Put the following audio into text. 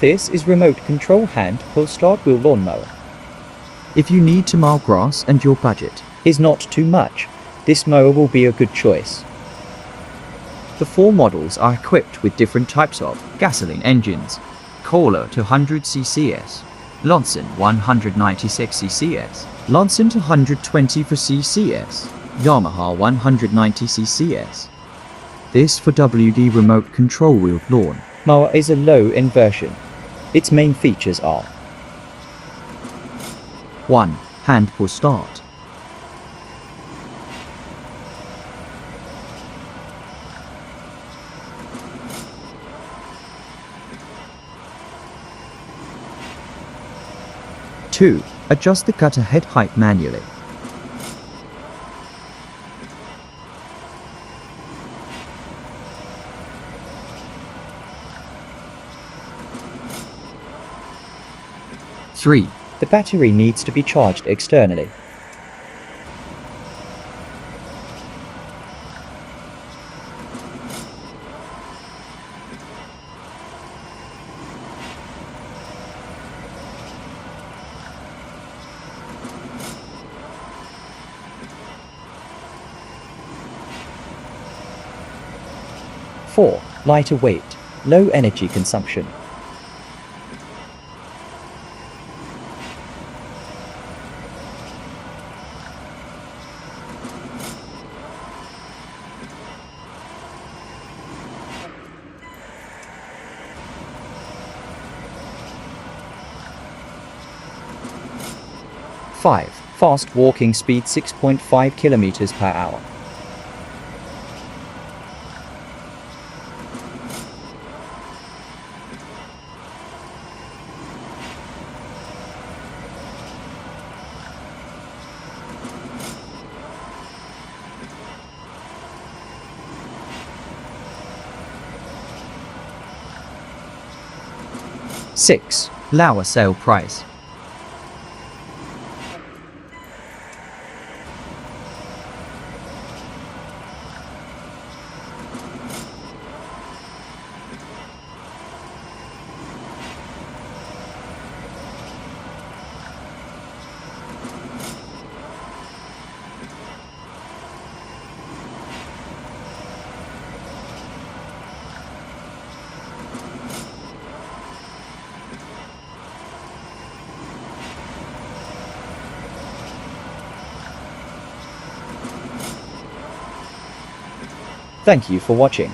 This is remote control hand pull start wheel lawnmower. If you need to mow grass and your budget Is not too much, this mower will be a good choice. The 4 models are equipped with different types of gasoline engines: Kohler 200ccs, Loncin 196ccs, Loncin 224ccs, Yamaha 190ccs. This for WD remote control wheel lawn Mower is a low-end version. Its main features are 1. Hand pull start. 2. Adjust the cutter head height manually. 3. the battery needs to be charged externally. 4. lighter weight, low energy consumption. 5. fast walking speed 6.5 km per hour. 6. Lower sale price. Thank you for watching.